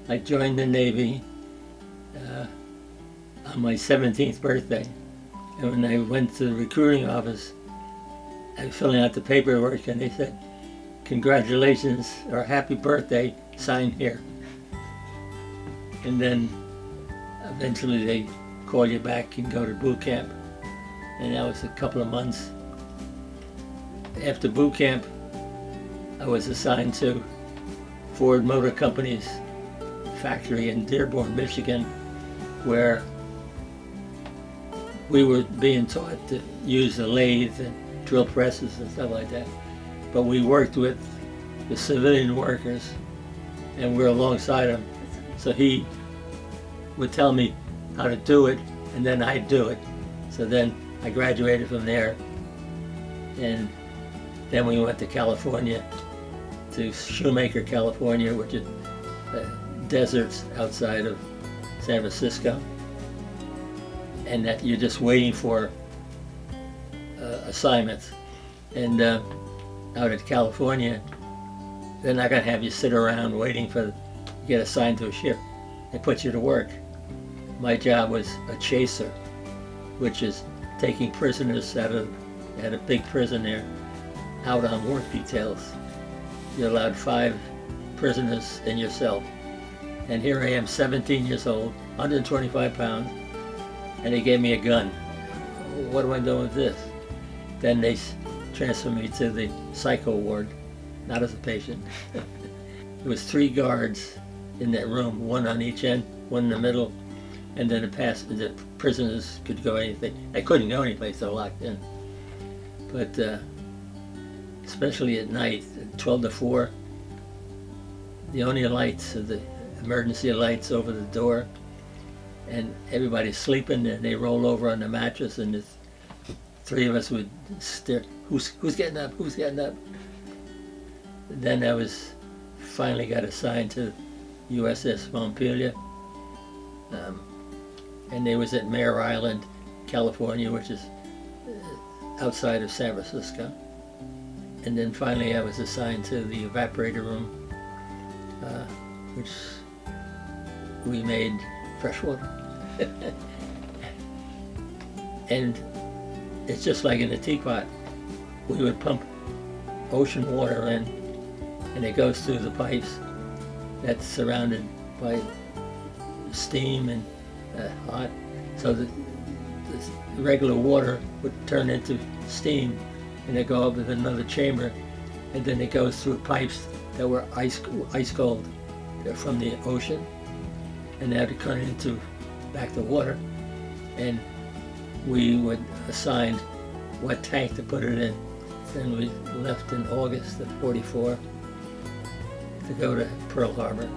I joined the Navy on my 17th birthday. And when I went to the recruiting office, I was filling out the paperwork and they said, "Congratulations," or "Happy birthday, sign here." And then eventually they call you back and go to boot camp. And that was a couple of months. After boot camp, I was assigned to Ford Motor Company's factory in Dearborn, Michigan, where we were being taught to use the lathe and drill presses and stuff like that. But we worked with the civilian workers and we're alongside them. So he would tell me how to do it and then I'd do it. So then I graduated from there, and then we went to California, to Shoemaker, California, which is deserts outside of San Francisco, and that you're just waiting for assignments. And out at California, they're not going to have you sit around waiting to get assigned to a ship. They put you to work. My job was a chaser, which is taking prisoners out of, at a big prison there, out on work details. You're allowed 5 prisoners in your cell. And here I am, 17 years old, 125 pounds, and they gave me a gun. What am I doing with this? Then they transferred me to the psycho ward, not as a patient. There was 3 guards in that room, 1 on each end, 1 in the middle, and then the prisoners could go anything. They couldn't go anyplace, they were locked in. But especially at night, 12 to 4, the only lights are the emergency lights over the door, and everybody's sleeping and they roll over on the mattress, and the 3 of us would stare, who's getting up, who's getting up? Then I finally got assigned to USS Montpelier, and they was at Mare Island, California, which is outside of San Francisco. And then finally I was assigned to the evaporator room, which we made fresh water. And it's just like in a teapot. We would pump ocean water in, and it goes through the pipes that's surrounded by steam and hot. So the regular water would turn into steam, and it go up in another chamber, and then it goes through pipes that were ice cold. They're from the ocean, and that would turn into back to water, and we would assign what tank to put it in. Then we left in August of '44 to go to Pearl Harbor.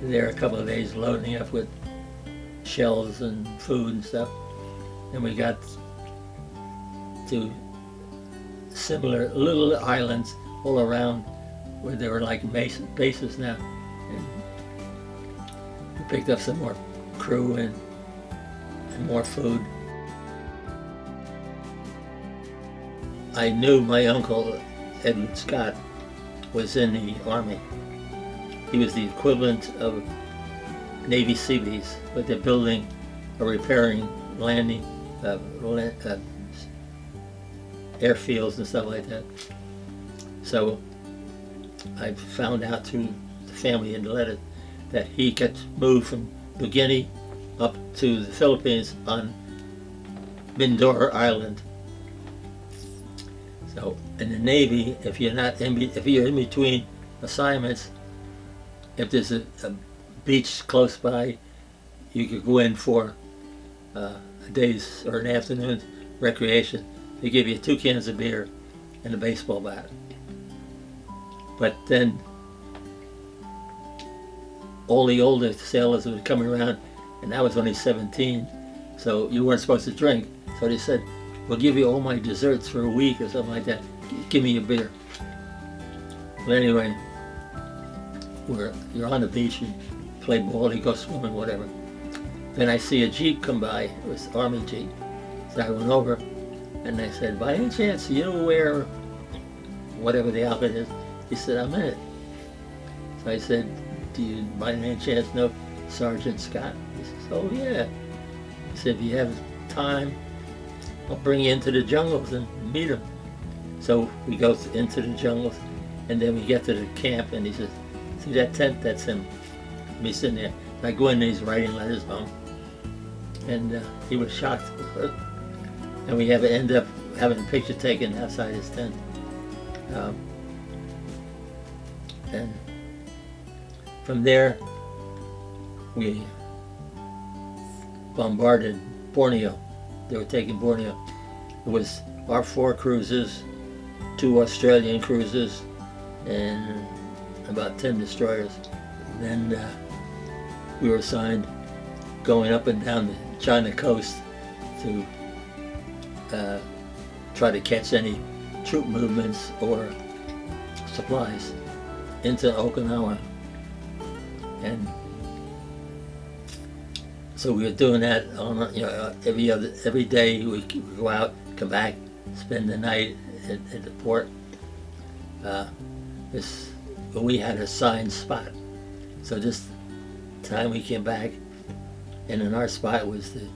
There a couple of days loading up with shells and food and stuff, and we got to similar little islands all around where they were like bases now. And we picked up some more crew and more food. I knew my uncle, Edward Scott, was in the Army. He was the equivalent of Navy Seabees, but they're building or repairing landing airfields and stuff like that. So I found out through the family in the letter that he got moved from New Guinea up to the Philippines on Mindoro Island. So in the Navy, if you're in between assignments, if there's a beach close by, you could go in for a day's or an afternoon's recreation. They give you 2 cans of beer and a baseball bat. But then all the older sailors would come around, and I was only 17, so you weren't supposed to drink. So they said, "We'll give you all my desserts for a week," or something like that. "Give me a beer." But anyway, you're on the beach, you play ball, you go swimming, whatever. Then I see a Jeep come by. It was Army Jeep. So I went over and I said, "By any chance you wear whatever the outfit is?" He said, "I'm in it." So I said, do you by any chance know Sergeant Scott? He says, oh yeah. He said, if you have time, I'll bring you into the jungles and meet him. So we go into the jungles, and then we get to the camp, and he says, see that tent? That's him. Me sitting there. I go in and he's writing letters home. And he was shocked. And we end up having a picture taken outside his tent. And from there, we bombarded Borneo. They were taking Borneo. It was our 4 cruisers, 2 Australian cruisers, and about 10 destroyers. And then we were assigned going up and down the China coast to try to catch any troop movements or supplies into Okinawa. And so we were doing that on, every day. We go out, come back, spend the night at the port. We had a assigned spot. So this time we came back, and in our spot was the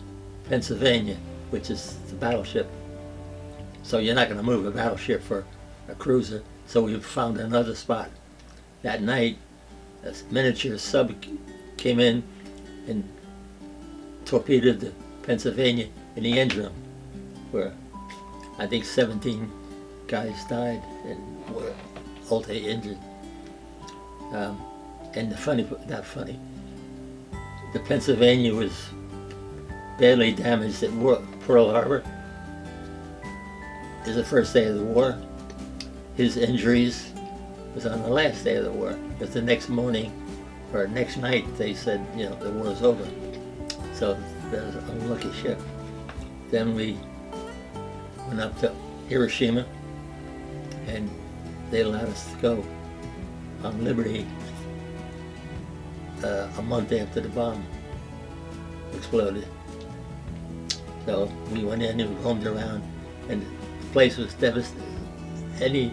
Pennsylvania, which is the battleship. So you're not going to move a battleship for a cruiser. So we found another spot. That night, a miniature sub came in and torpedoed the Pennsylvania in the engine room, where I think 17 guys died and were ultimately injured. And not funny, the Pennsylvania was badly damaged at Pearl Harbor. It was the first day of the war. His injuries was on the last day of the war. But the next morning, or next night, they said, the war's over. So that was an unlucky ship. Then we went up to Hiroshima, and they allowed us to go on Liberty a month after the bomb exploded. So we went in and we roamed around, and the place was devastated. Any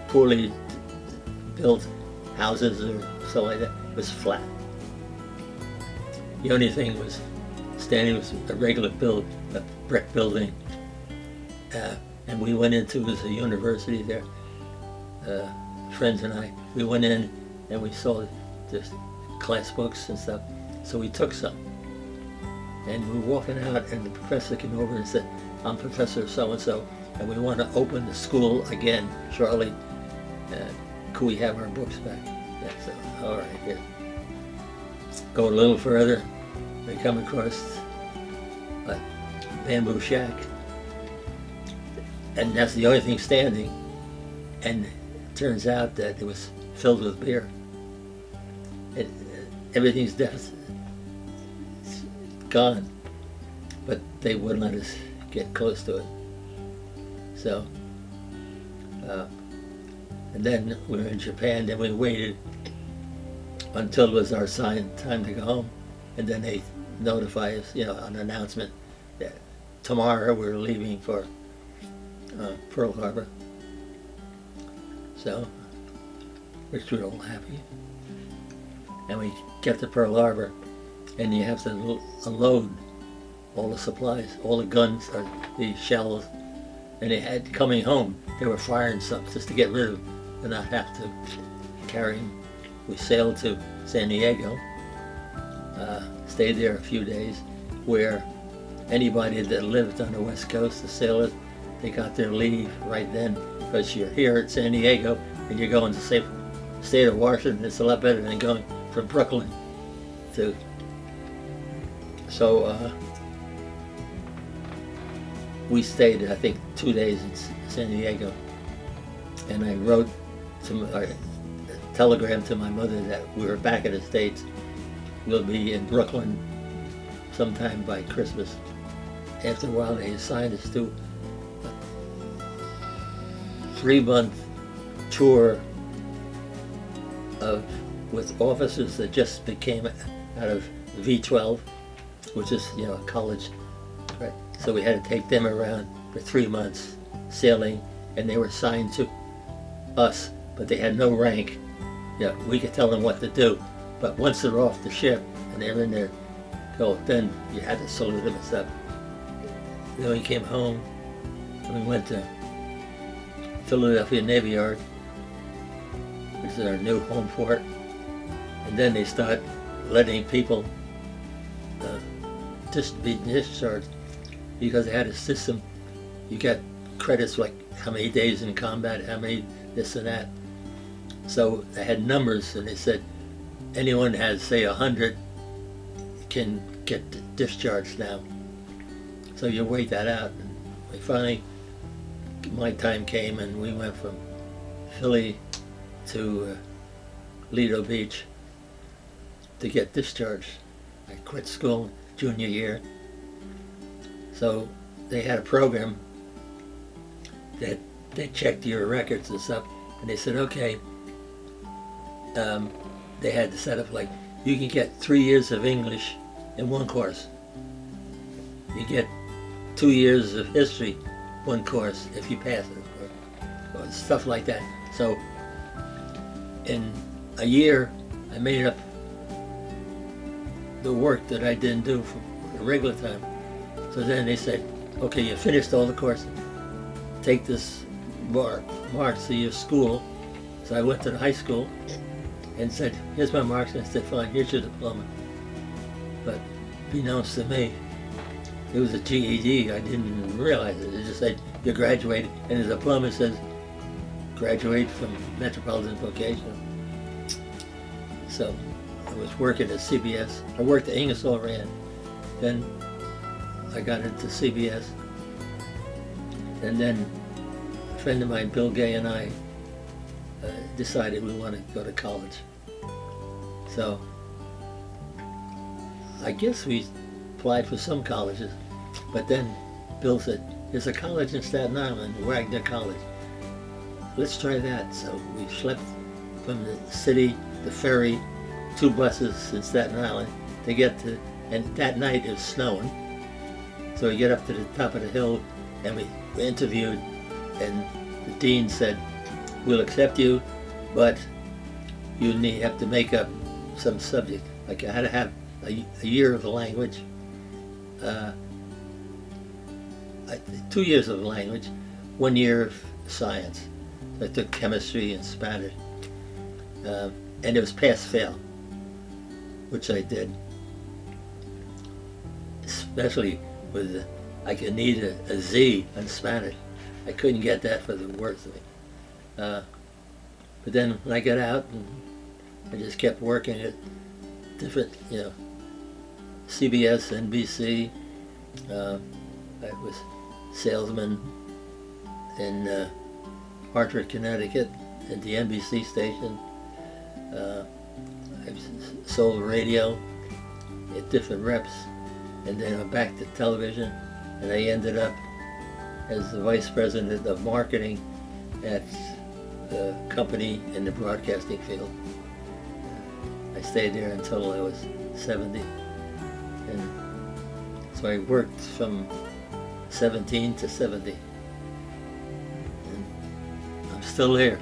poorly built houses or something like that was flat. The only thing was standing was a regular a brick building, and we went into, it was a university there. Friends and I, we went in and we saw just class books and stuff, so we took some. And we were walking out, and the professor came over and said, I'm Professor so-and-so, and we want to open the school again shortly. Could we have our books back? Yeah, so, all right, here. Go a little further, we come across a bamboo shack, and that's the only thing standing. And it turns out that it was filled with beer. Everything's gone, but they wouldn't let us get close to it. So, and then we were in Japan, then we waited until it was our time to go home, and then they notify us, an announcement that tomorrow we're leaving for Pearl Harbor. So, we're all happy. And we get to Pearl Harbor, and you have to unload all the supplies, all the guns, or the shells, and they had, coming home, they were firing some just to get rid of them and not have to carry them. We sailed to San Diego, stayed there a few days, where anybody that lived on the West Coast, the sailors, they got their leave right then, because you're here at San Diego and you're going to the state of Washington. It's a lot better than going from Brooklyn to. So we stayed, I think, 2 days in San Diego, and I wrote a telegram to my mother that we were back in the States. We'll be in Brooklyn sometime by Christmas. After a while, they assigned us to a 3-month tour with officers that just became out of V12, which is a college, right? So we had to take them around for 3 months sailing, and they were assigned to us, but they had no rank. Yeah, we could tell them what to do, but once they're off the ship and they're in their boat, then you had to salute them and stuff. Then we came home and we went to Philadelphia Navy Yard, which is our new home fort. And then they start letting people just be discharged because they had a system. You got credits like how many days in combat, how many this and that. So they had numbers, and they said anyone that has, say, 100 can get discharged now. So you wait that out. And we finally, my time came, and we went from Philly to Lido Beach to get discharged. I quit school junior year. So they had a program that they checked your records and stuff, and they said, okay, they had to set up like, you can get 3 years of English in one course. You get 2 years of history, one course, if you pass it, or stuff like that. So in a year, I made up the work that I didn't do for the regular time. So then they said, okay, you finished all the courses. Take this marks to your school. So I went to the high school and said, here's my marks. And I said, fine, here's your diploma. But beknownst to me, it was a GED. I didn't realize it. It just said, you graduated. And the diploma says, graduate from Metropolitan Vocational. So I was working at CBS. I worked at Ingersoll Rand. Then I got into CBS. And then a friend of mine, Bill Gay, and I decided we wanted to go to college. So I guess we applied for some colleges, but then Bill said, there's a college in Staten Island, Wagner College. Let's try that. So we schlepped from the city, the ferry, 2 buses in Staten Island to get to, and that night it was snowing. So we get up to the top of the hill and we interviewed, and the dean said, we'll accept you, but you have to make up some subject. Like I had to have a year of the language, 2 years of the language, 1 year of science. So I took chemistry and Spanish, and it was pass-fail, which I did. Especially with, I could need a Z in Spanish. I couldn't get that for the worst of it. But then when I got out, and I just kept working at different, CBS, NBC. I was salesman in Hartford, Connecticut, at the NBC station. I sold radio at different reps, and then I went back to television, and I ended up as the vice president of marketing at the company in the broadcasting field. I stayed there until I was 70, and so I worked from 17 to 70, and I'm still there.